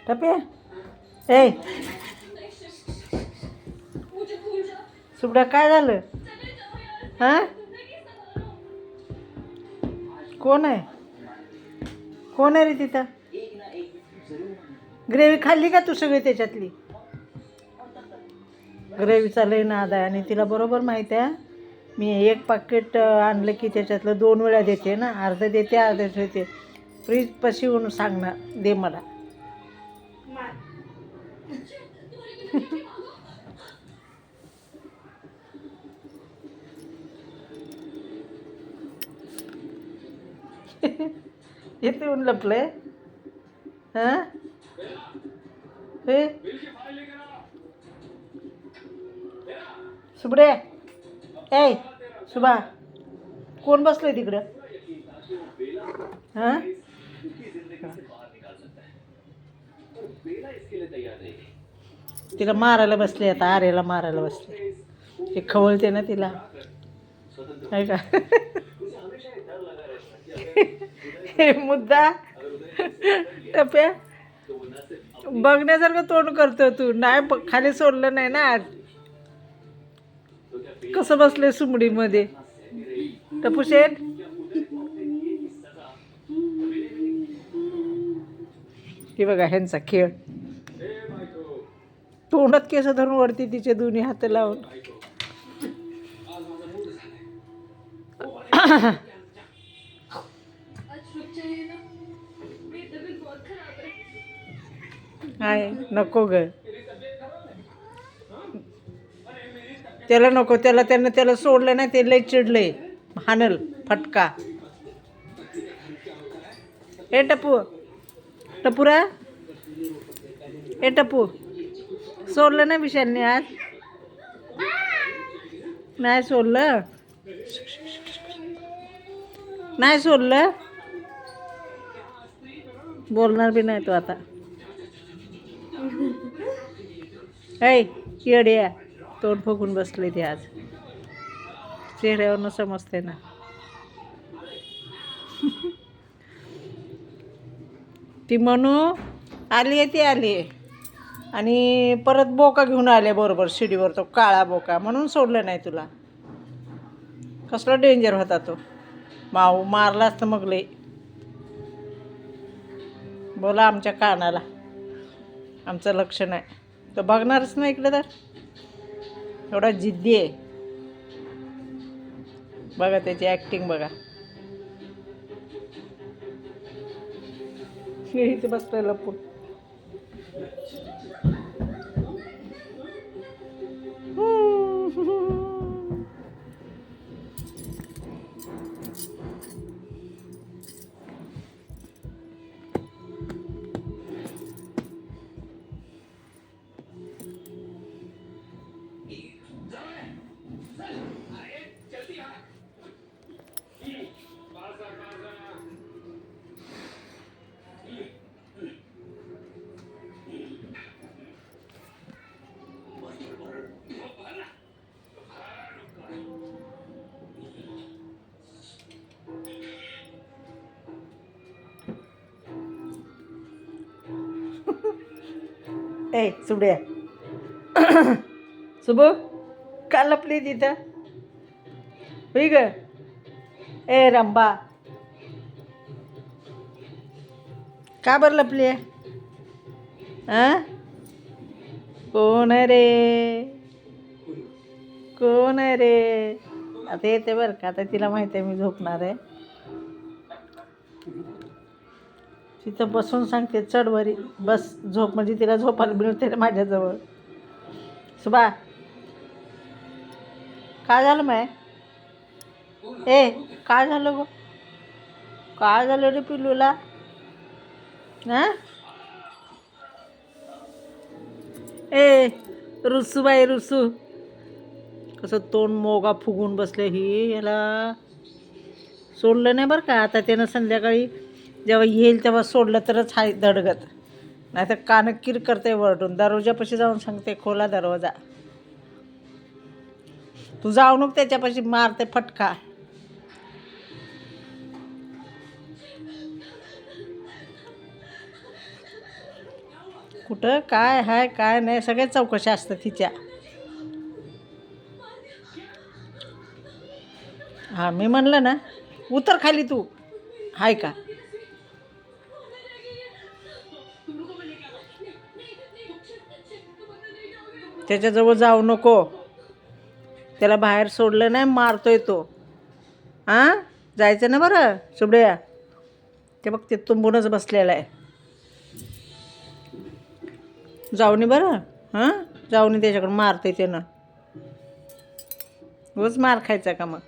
टप्या ए सुबडा काय झालं हां कोण आहे कोण आहे रे तिथं ग्रेव्ही खाल्ली का तू सगळी त्याच्यातली ग्रेव्हीचा लय नाद आहे आणि तिला बरोबर माहीत आहे मी एक पाकिट आणलं की त्याच्यातलं 2 वेळा देते ना अर्धं देते अर्धं देते फ्रीजपाशी येऊन सांगणार दे मला येते येऊन लपलंय हां हे सुबडे ए सुभा कोण बसलंय तिकडं हां तिला मारायला बसले आता आर्याला मारायला बसले ते खवळते ना तिला आहे का हे मुद्दा टप्या बघण्यासारखं तोंड करतो तू नाही खाली सोडलं नाही ना आज कसं बसले सुमडीमध्ये टपू शेठ हे बघा ह्यांचा खेळ तोंडात केस धरून वरती तिचे दोन्ही हात लावून आहे नको ग त्याला नको त्याला सोडलं नाही ते लय चिडलंय हानल फटका ए टपूरा ए टपू सोडलं ना विशालने आज नाही सोडलं नाही सोडलं बोलणार बी नाही तो आता ऐ येड्या तोंड फुगून बसले ते आज चेहऱ्यावरनं समजते ना ती म्हणू आली आहे ती आली आहे आणि परत बोका घेऊन आले बरोबर शिडीवर तो काळा बोका म्हणून सोडलं नाही तुला कसला डेंजर होता तो माऊ मारला असतं मग लई बोला आमच्या कानाला आमचं लक्ष नाही तो बघणारच नाही इकडे तर एवढा जिद्दी आहे बघा त्याची ॲक्टिंग बघा इथे बसतोय लपून ए सुबड्या सुबू का लपली तिथं होई ग ए रंबा का बरं लपली आहे हां कोण आहे रे कोण आहे रे आता येते बरं का आता तिला माहिती आहे मी झोपणार आहे तिथं बसून सांगते चढ वरी बस झोप म्हणजे तिला झोपायला मिळते रे माझ्याजवळ सुबा काय झालं माय ए काय झालं गो काय झालं रे पिल्लूला हां ए रुसू बाई रुसू कसं तोंड मोगा फुगून बसलं ही याला सोडलं नाही बरं का आता त्यानं संध्याकाळी जेव्हा येईल तेव्हा सोडलं तरच हाय दडगत नाही तर कान किर करते वरडून दरवाजापाशी जाऊन सांगते खोला दरवाजा तू जाऊ नको त्याच्यापाशी मारते फटका कुठं काय हाय काय नाही सगळ्या चौकशी असतात तिच्या. हां मी म्हणलं ना उतर खाली तू हाय का. त्याच्याजवळ जाऊ नको, त्याला बाहेर सोडलं नाही मारतोय तो. हां जायचं ना बरं शुभ्या. ते बघ ते तुंबूनच बसलेलं आहे. जाऊनी बरं. हां जाऊनी त्याच्याकडं मारतोय त्यानं. रोज मार खायचा का मग.